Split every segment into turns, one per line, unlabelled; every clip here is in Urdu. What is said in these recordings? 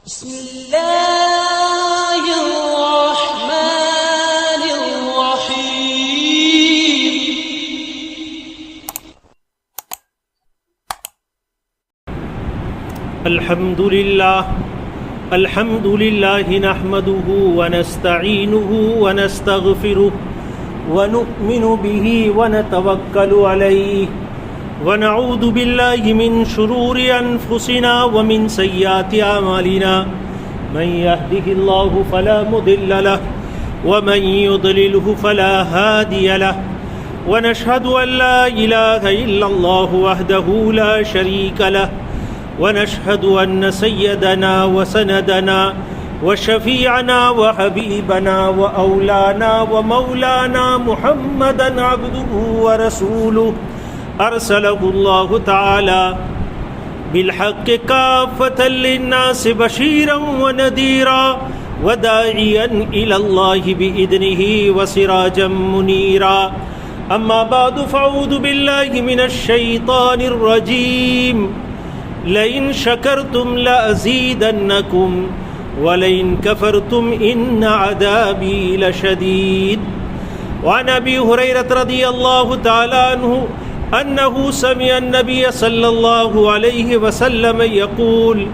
بسم الله الرحمن الرحيم.
الحمد لله نحمده ونستعينه ونستغفره ونؤمن به ونتوكل عليه ونعوذ بالله من شرور أنفسنا ومن سيئات أعمالنا من يهده الله فلا مضل له ومن يضلله فلا هادي له ونشهد أن لا إله إلا الله وحده لا شريك له ونشهد أن سيدنا وسندنا وشفيعنا وحبيبنا وأولانا ومولانا محمدا عبده ورسوله أرسله الله تعالى بالحق كافة للناس بشيرا ونذيرا وداعيا إلى الله بإذنه وسراجا منيرا. أما بعد فأعوذ بالله من الشيطان الرجيم. لئن شكرتم لأزيدنكم ولئن كفرتم إن عذابي لشديد. وعن أبي هريرة رضي الله تعالى عنه أنه سمع النبي صلى الله عليه وسلم يقول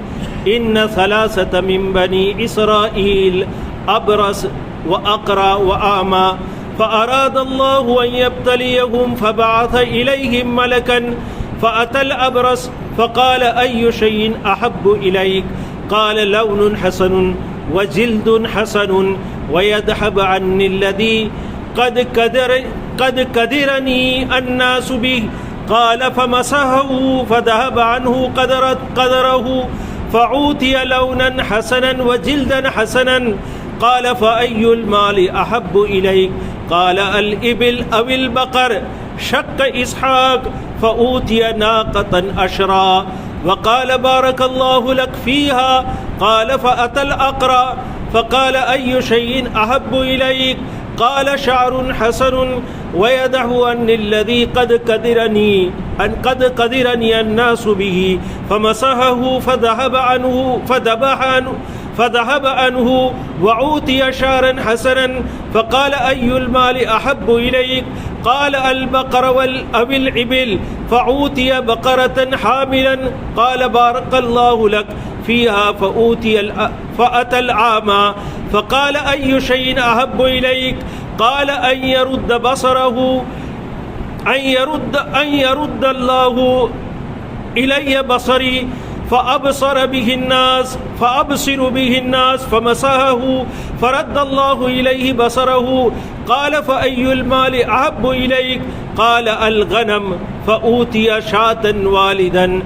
إن ثلاثة من بني إسرائيل أبرص وأقرع وأعمى فأراد الله أن يبتليهم فبعث إليهم ملكا فأتى الأبرص فقال أي شيء أحب إليك؟ قال لون حسن وجلد حسن ويذهب عني الذي قد كدرني الناس به. قال فمسحه فذهب عنه قدره فعوتي لونا حسنا وجلدا حسنا. قال فأي المال أحب إليك؟ قال الإبل أو البقر. شق إسحاق فأوتي ناقة أشرا وقال بارك الله لك فيها. قال فأتى الأقرع فقال أي شيء أحب إليك؟ قال شعر حسن ويده أن الذي قد قدرني الناس به. فمسحه فذهب عنه وعوتي شعرا حسنا. فقال أي المال أحب إليك؟ قال البقر أو الإبل. فعوتي بقرة حاملا. قال بارك الله لك فيها. فأتى الأعمى فقال أي شيء أحب إليك؟ قال أن يرد الله إلي بصري فأبصر به الناس. فمسحه فرد الله إليه بصره. قال فأي المال أحب إليك؟ قال الغنم. فأوتي شاة والدا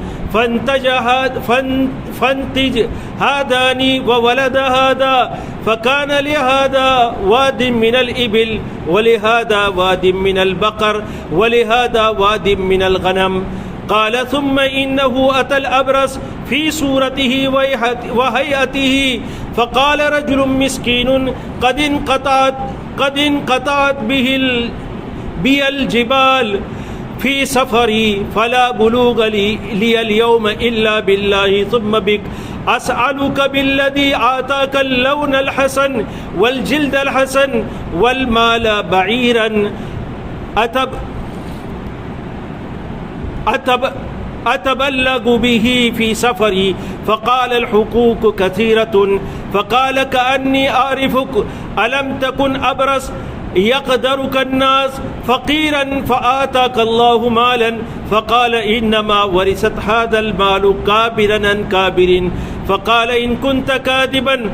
فانتج هذان وولد هذا. فكان لهذا واد من الإبل ولهذا واد من البقر ولهذا واد من الغنم. قال ثم إنه أتى الأبرص في صورته وهيئته فقال رجل مسكين قد انقطعت بي الجبال في سفري فلا بلوغ لي اليوم إلا بالله ثم بك. أسألك بالذي آتاك اللون الحسن والجلد الحسن والمال بعيرا أتبلغ به في سفري. فقال الحقوق كثيرة. فقال كأني أعرفك ألم تكن أبرص يقدرك الناس فقيرا فآتاك الله مالا؟ فقال إنما ورثت هذا المال كابرا عن كابر. فقال إن كنت كاذبا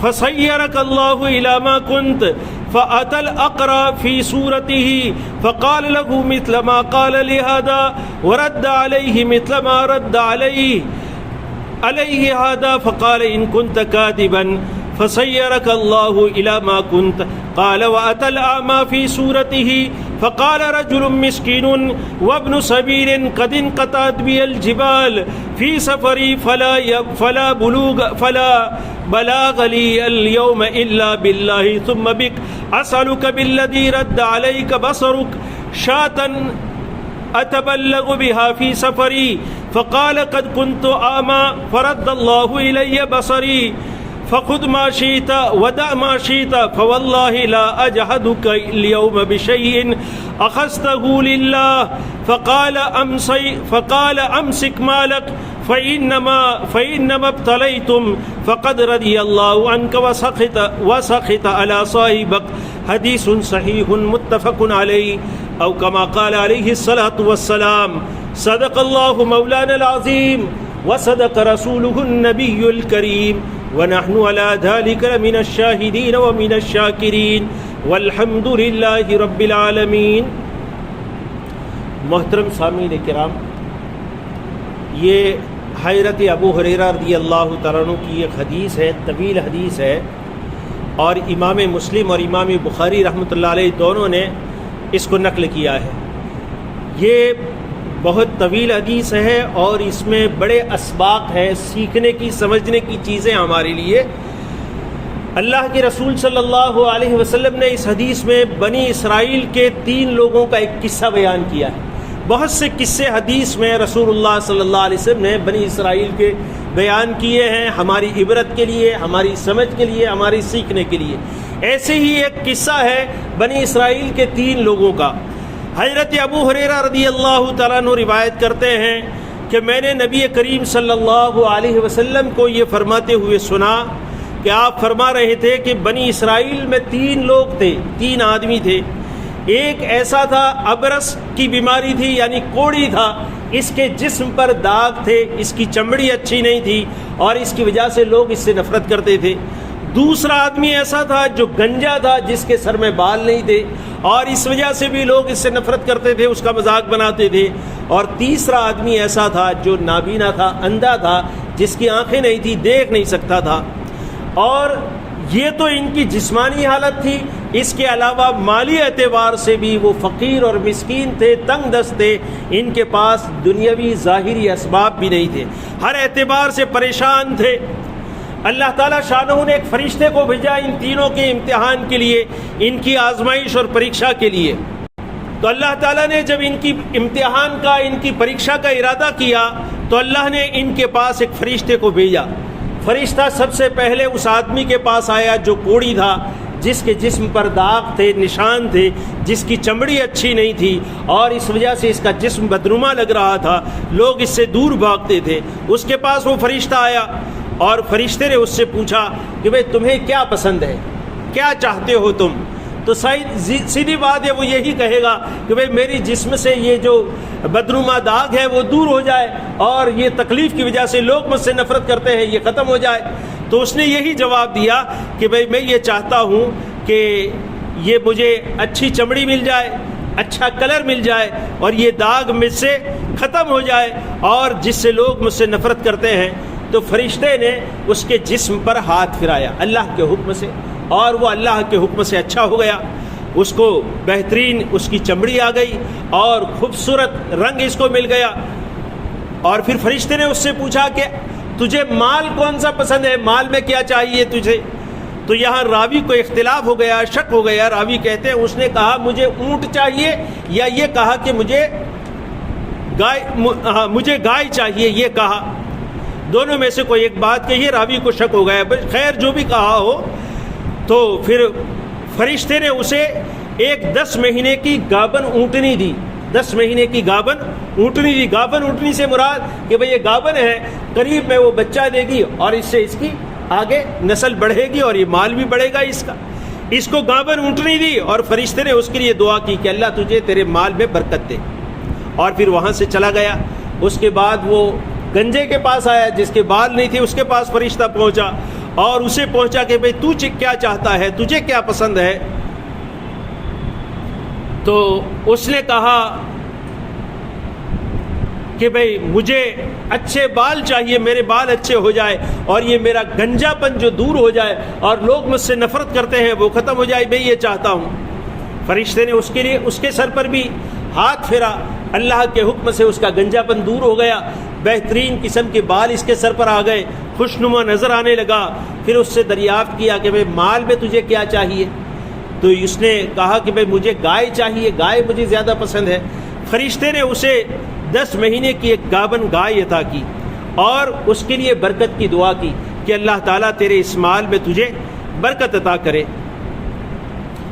فصيرك الله إلى ما كنت. فأتى الأقرع في صورته فقال له مثل ما قال لهذا ورد عليه مثل ما رد عليه هذا. فقال إن كنت كاذبا فصيرك الله إلى ما كنت. قال وأتى الأعمى في صورته فقال رجل مسكين وابن سبيل قد انقطعت بي الجبال في سفري فلا بلاغ لي اليوم إلا بالله ثم بك. أسألك بالذي رد عليك بصرك شاة أتبلغ بها في سفري. فقال قد كنت أعمى فرد الله إلي بصري فخذ ما شئت ودع ما شئت فوالله لا أجحدك اليوم بشيء أخذته لله فقال أمسك مالك فإنما ابتليتم فقد رضي الله عنك وسخط على صاحبك حديث صحيح متفق عليه أو كما قال عليه الصلاة والسلام صدق الله مولانا العظيم وصدق رسوله النبي الكريم ونحن على ذلك من الشاهدين ومن الشاكرين والحمد لله رب العالمين. محترم سامعین کرام، یہ حضرت ابو ہریرہ رضی اللہ تعالیٰ عنہ کی ایک حدیث ہے، طویل حدیث ہے، اور امام مسلم اور امام بخاری رحمۃ اللہ علیہ دونوں نے اس کو نقل کیا ہے. یہ بہت طویل حدیث ہے اور اس میں بڑے اسباق ہیں، سیکھنے کی، سمجھنے کی چیزیں ہمارے لیے. اللہ کے رسول صلی اللہ علیہ وسلم نے اس حدیث میں بنی اسرائیل کے 3 لوگوں کا ایک قصہ بیان کیا ہے. بہت سے قصے حدیث میں رسول اللہ صلی اللہ علیہ وسلم نے بنی اسرائیل کے بیان کیے ہیں، ہماری عبرت کے لیے، ہماری سمجھ کے لیے، ہماری سیکھنے کے لیے. ایسے ہی ایک قصہ ہے بنی اسرائیل کے 3 لوگوں کا. حضرت ابو ہریرہ رضی اللہ تعالیٰ عنہ روایت کرتے ہیں کہ میں نے نبی کریم صلی اللہ علیہ وسلم کو یہ فرماتے ہوئے سنا کہ آپ فرما رہے تھے کہ بنی اسرائیل میں 3 لوگ تھے، 3 آدمی تھے. ایک ایسا تھا ابرس کی بیماری تھی، یعنی کوڑی تھا، اس کے جسم پر داغ تھے، اس کی چمڑی اچھی نہیں تھی اور اس کی وجہ سے لوگ اس سے نفرت کرتے تھے. دوسرا آدمی ایسا تھا جو گنجا تھا، جس کے سر میں بال نہیں تھے اور اس وجہ سے بھی لوگ اس سے نفرت کرتے تھے، اس کا مذاق بناتے تھے. اور تیسرا آدمی ایسا تھا جو نابینا تھا، اندھا تھا، جس کی آنکھیں نہیں تھی، دیکھ نہیں سکتا تھا. اور یہ تو ان کی جسمانی حالت تھی، اس کے علاوہ مالی اعتبار سے بھی وہ فقیر اور مسکین تھے، تنگ دست تھے، ان کے پاس دنیاوی ظاہری اسباب بھی نہیں تھے، ہر اعتبار سے پریشان تھے. اللہ تعالیٰ شانہ نے ایک فرشتے کو بھیجا ان تینوں کے امتحان کے لیے، ان کی آزمائش اور پریکشا کے لیے. تو اللہ تعالیٰ نے جب ان کی امتحان کا، ان کی پریکشا کا ارادہ کیا تو اللہ نے ان کے پاس ایک فرشتے کو بھیجا. فرشتہ سب سے پہلے اس آدمی کے پاس آیا جو کوڑی تھا، جس کے جسم پر داغ تھے، نشان تھے، جس کی چمڑی اچھی نہیں تھی اور اس وجہ سے اس کا جسم بدنما لگ رہا تھا، لوگ اس سے دور بھاگتے تھے. اس کے پاس وہ فرشتہ آیا اور فرشتے نے اس سے پوچھا کہ بھئی تمہیں کیا پسند ہے، کیا چاہتے ہو تم؟ تو سیدھی بات ہے، وہ یہی کہے گا کہ بھئی میری جسم سے یہ جو بدنما داغ ہے وہ دور ہو جائے اور یہ تکلیف کی وجہ سے لوگ مجھ سے نفرت کرتے ہیں، یہ ختم ہو جائے. تو اس نے یہی جواب دیا کہ بھئی میں یہ چاہتا ہوں کہ یہ مجھے اچھی چمڑی مل جائے، اچھا کلر مل جائے اور یہ داغ مجھ سے ختم ہو جائے اور جس سے لوگ مجھ سے نفرت کرتے ہیں. تو فرشتے نے اس کے جسم پر ہاتھ پھرایا اللہ کے حکم سے اور وہ اللہ کے حکم سے اچھا ہو گیا. اس کو بہترین اس کی چمڑی آ گئی اور خوبصورت رنگ اس کو مل گیا. اور پھر فرشتے نے اس سے پوچھا کہ تجھے مال کون سا پسند ہے، مال میں کیا چاہیے تجھے؟ تو یہاں راوی کو اختلاف ہو گیا، شک ہو گیا. راوی کہتے ہیں اس نے کہا مجھے اونٹ چاہیے، یا یہ کہا کہ مجھے گائے چاہیے، یہ کہا. دونوں میں سے کوئی ایک بات کہی، راوی کو شک ہو گیا. خیر جو بھی کہا ہو، تو پھر فرشتے نے اسے ایک 10 مہینے کی گابن اونٹنی دی. 10 مہینے کی گابن اونٹنی دی. گابن اونٹنی سے مراد کہ بھئی یہ گابن ہے، قریب میں وہ بچہ دے گی اور اس سے اس کی آگے نسل بڑھے گی اور یہ مال بھی بڑھے گا اس کا. اس کو گابن اونٹنی دی اور فرشتے نے اس کے لیے دعا کی کہ اللہ تجھے تیرے مال میں برکت دے. اور پھر وہاں سے چلا گیا. اس کے بعد وہ گنجے کے پاس آیا جس کے بال نہیں تھے، اس کے پاس فرشتہ پہنچا اور اسے پہنچا کہ بھئی تو کیا چاہتا ہے، تجھے کیا پسند ہے؟ تو اس نے کہا کہ بھئی مجھے اچھے بال چاہیے، میرے بال اچھے ہو جائے اور یہ میرا گنجا پن جو دور ہو جائے اور لوگ مجھ سے نفرت کرتے ہیں وہ ختم ہو جائے، بھئی یہ چاہتا ہوں. فرشتے نے اس کے لیے اس کے سر پر بھی ہاتھ پھیرا. اللہ کے حکم سے اس کا گنجا پن دور ہو گیا، بہترین قسم کے بال اس کے سر پر آ گئے، خوشنما نظر آنے لگا. پھر اس سے دریافت کیا کہ بھئی مال میں تجھے کیا چاہیے؟ تو اس نے کہا کہ بھئی مجھے گائے چاہیے، گائے مجھے زیادہ پسند ہے. فرشتے نے اسے 10 مہینے کی ایک گابن گائے عطا کی اور اس کے لیے برکت کی دعا کی کہ اللہ تعالیٰ تیرے اس مال میں تجھے برکت عطا کرے.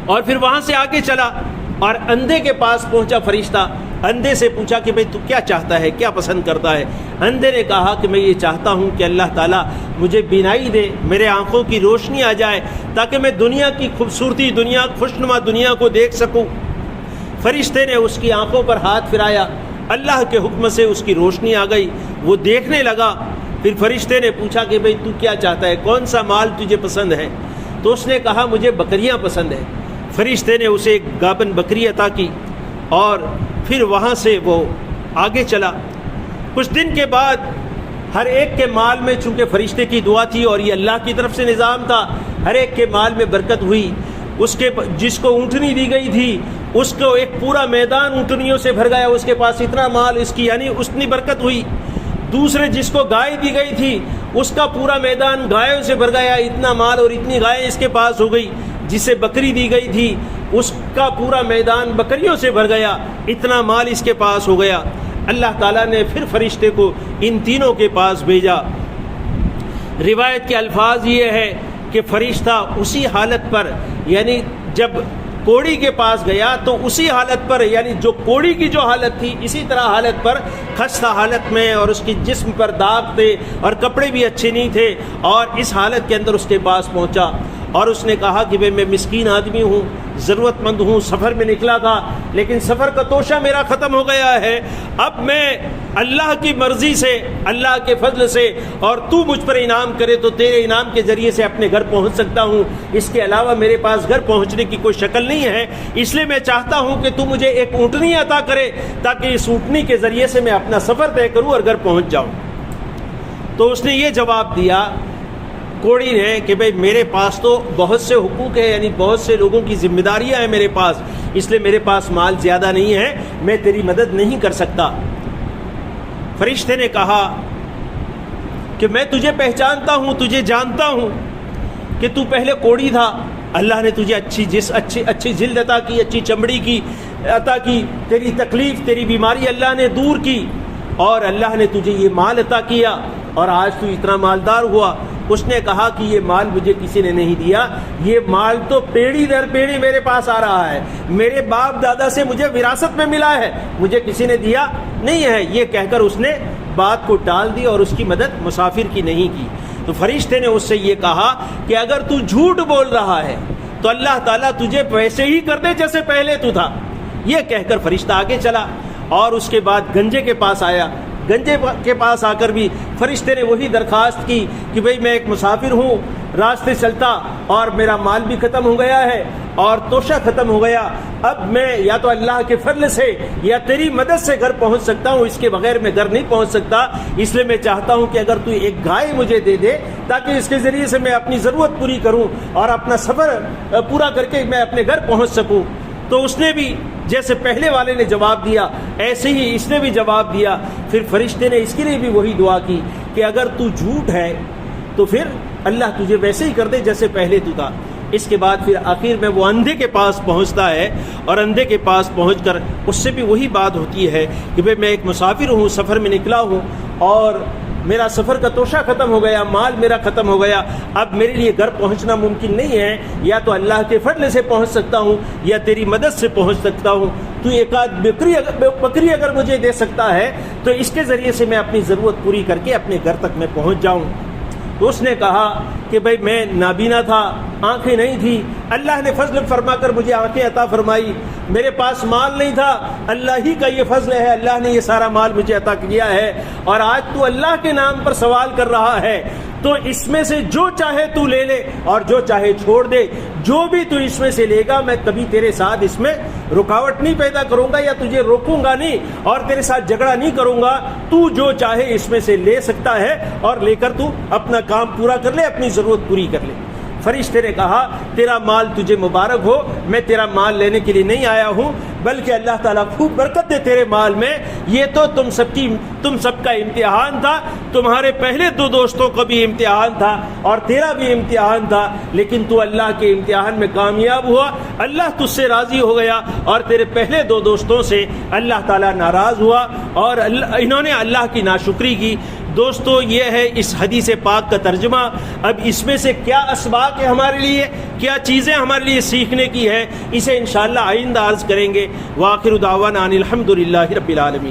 اور پھر وہاں سے آگے چلا اور اندھے کے پاس پہنچا فرشتہ. اندھے سے پوچھا کہ بھئی تو کیا چاہتا ہے, کیا پسند کرتا ہے؟ اندھے نے کہا کہ میں یہ چاہتا ہوں کہ اللہ تعالیٰ مجھے بینائی دے, میرے آنکھوں کی روشنی آ جائے تاکہ میں دنیا کی خوبصورتی, دنیا خوشنما دنیا کو دیکھ سکوں. فرشتے نے اس کی آنکھوں پر ہاتھ پھرایا, اللہ کے حکم سے اس کی روشنی آ گئی, وہ دیکھنے لگا. پھر فرشتے نے پوچھا کہ بھئی تو کیا چاہتا ہے, کون سا مال تجھے پسند ہے؟ تو اس نے کہا مجھے بکریاں پسند ہیں. فرشتے نے اسے ایک گابن بکری عطا کی اور پھر وہاں سے وہ آگے چلا. کچھ دن کے بعد ہر ایک کے مال میں, چونکہ فرشتے کی دعا تھی اور یہ اللہ کی طرف سے نظام تھا, ہر ایک کے مال میں برکت ہوئی. اس کے جس کو اونٹنی دی گئی تھی اس کو ایک پورا میدان اونٹنیوں سے بھر گیا, اس کے پاس اتنا مال, اس کی یعنی اتنی برکت ہوئی. دوسرے جس کو گائے دی گئی تھی اس کا پورا میدان گایوں سے بھر گیا, اتنا مال اور اتنی گائے اس کے پاس ہو گئی. جسے بکری دی گئی تھی اس کا پورا میدان بکریوں سے بھر گیا, اتنا مال اس کے پاس ہو گیا. اللہ تعالیٰ نے پھر فرشتے کو ان تینوں کے پاس بھیجا. روایت کے الفاظ یہ ہے کہ فرشتہ اسی حالت پر, یعنی جب کوڑی کے پاس گیا تو اسی حالت پر, یعنی جو کوڑی کی جو حالت تھی اسی طرح حالت پر, خستہ حالت میں, اور اس کی جسم پر داغ تھے اور کپڑے بھی اچھے نہیں تھے, اور اس حالت کے اندر اس کے پاس پہنچا. اور اس نے کہا کہ میں مسکین آدمی ہوں, ضرورت مند ہوں, سفر میں نکلا تھا لیکن سفر کا توشہ میرا ختم ہو گیا ہے. اب میں اللہ کی مرضی سے, اللہ کے فضل سے, اور تو مجھ پر انعام کرے تو تیرے انعام کے ذریعے سے اپنے گھر پہنچ سکتا ہوں. اس کے علاوہ میرے پاس گھر پہنچنے کی کوئی شکل نہیں ہے, اس لیے میں چاہتا ہوں کہ تو مجھے ایک اونٹنی عطا کرے تاکہ اس اونٹنی کے ذریعے سے میں اپنا سفر طے کروں اور گھر پہنچ جاؤں. تو اس نے یہ جواب دیا کوڑی نے کہ بھئی میرے پاس تو بہت سے حقوق ہیں, یعنی بہت سے لوگوں کی ذمہ داریاں ہیں میرے پاس, اس لیے میرے پاس مال زیادہ نہیں ہے, میں تیری مدد نہیں کر سکتا. فرشتے نے کہا کہ میں تجھے پہچانتا ہوں, تجھے جانتا ہوں کہ تو پہلے کوڑی تھا, اللہ نے تجھے اچھی جلد عطا کی, اچھی چمڑی کی عطا کی, تیری تکلیف, تیری بیماری اللہ نے دور کی, اور اللہ نے تجھے یہ مال عطا کیا اور آج تو اتنا مالدار ہوا. اس نے کہا کہ یہ مال مجھے کسی نے نہیں دیا, یہ مال تو پیڑھی در پیڑھی میرے پاس آ رہا ہے, میرے باپ دادا سے مجھے وراثت میں ملا ہے, مجھے کسی نے دیا نہیں ہے. یہ کہہ کر اس نے بات کو ٹال دی اور اس کی مدد مسافر کی نہیں کی. تو فرشتے نے اس سے یہ کہا کہ اگر تو جھوٹ بول رہا ہے تو اللہ تعالیٰ تجھے ویسے ہی کر دے جیسے پہلے تو تھا. یہ کہہ کر فرشتہ آگے چلا اور اس کے بعد گنجے کے پاس آیا. گنجے کے پاس آ کر بھی فرشتے نے وہی درخواست کی کہ بھئی میں ایک مسافر ہوں, راستے چلتا اور میرا مال بھی ختم ہو گیا ہے اور توشہ ختم ہو گیا, اب میں یا تو اللہ کے فضل سے یا تیری مدد سے گھر پہنچ سکتا ہوں, اس کے بغیر میں گھر نہیں پہنچ سکتا. اس لیے میں چاہتا ہوں کہ اگر تو ایک گائے مجھے دے دے تاکہ اس کے ذریعے سے میں اپنی ضرورت پوری کروں اور اپنا سفر پورا کر کے میں اپنے گھر پہنچ سکوں. تو اس نے بھی جیسے پہلے والے نے جواب دیا ایسے ہی اس نے بھی جواب دیا. پھر فرشتے نے اس کے لیے بھی وہی دعا کی کہ اگر تو جھوٹ ہے تو پھر اللہ تجھے ویسے ہی کر دے جیسے پہلے تو تھا. اس کے بعد پھر آخر میں وہ اندھے کے پاس پہنچتا ہے اور اندھے کے پاس پہنچ کر اس سے بھی وہی بات ہوتی ہے کہ بھئی میں ایک مسافر ہوں, سفر میں نکلا ہوں اور میرا سفر کا توشہ ختم ہو گیا, مال میرا ختم ہو گیا, اب میرے لیے گھر پہنچنا ممکن نہیں ہے, یا تو اللہ کے فضل سے پہنچ سکتا ہوں یا تیری مدد سے پہنچ سکتا ہوں. تو ایک آدھ بکری اگر مجھے دے سکتا ہے تو اس کے ذریعے سے میں اپنی ضرورت پوری کر کے اپنے گھر تک میں پہنچ جاؤں. تو اس نے کہا کہ بھئی میں نابینا تھا, آنکھیں نہیں تھی, اللہ نے فضل فرما کر مجھے آنکھیں عطا فرمائی, میرے پاس مال نہیں تھا, اللہ ہی کا یہ فضل ہے, اللہ نے یہ سارا مال مجھے عطا کیا ہے, اور آج تو اللہ کے نام پر سوال کر رہا ہے تو اس میں سے جو چاہے تو لے لے اور جو چاہے چھوڑ دے, جو بھی تو اس میں سے لے گا میں کبھی تیرے ساتھ اس میں رکاوٹ نہیں پیدا کروں گا یا تجھے روکوں گا نہیں اور تیرے ساتھ جھگڑا نہیں کروں گا, تو جو چاہے اس میں سے لے سکتا ہے اور لے کر تو اپنا کام پورا کر لے, اپنی ضرورت پوری کر لے. فرشتے نے کہا تیرا مال تجھے مبارک ہو، میں تیرا مال لینے کے لیے نہیں آیا ہوں، بلکہ اللہ تعالیٰ خوب برکت دے تیرے مال میں، یہ تو تم سب کا امتحان تھا، تمہارے پہلے 2 دوستوں کا بھی امتحان تھا اور تیرا بھی امتحان تھا، لیکن تو اللہ کے امتحان میں کامیاب ہوا، اللہ تجھ سے راضی ہو گیا، اور تیرے پہلے 2 دوستوں سے اللہ تعالیٰ ناراض ہوا اور انہوں نے اللہ کی ناشکری کی۔ دوستو یہ ہے اس حدیث پاک کا ترجمہ۔ اب اس میں سے کیا اسباق ہے ہمارے لیے، کیا چیزیں ہمارے لیے سیکھنے کی ہے، اسے انشاءاللہ آئندہ عرض کریں گے۔ وآخر دعوانا ان الحمد للہ رب العالمین۔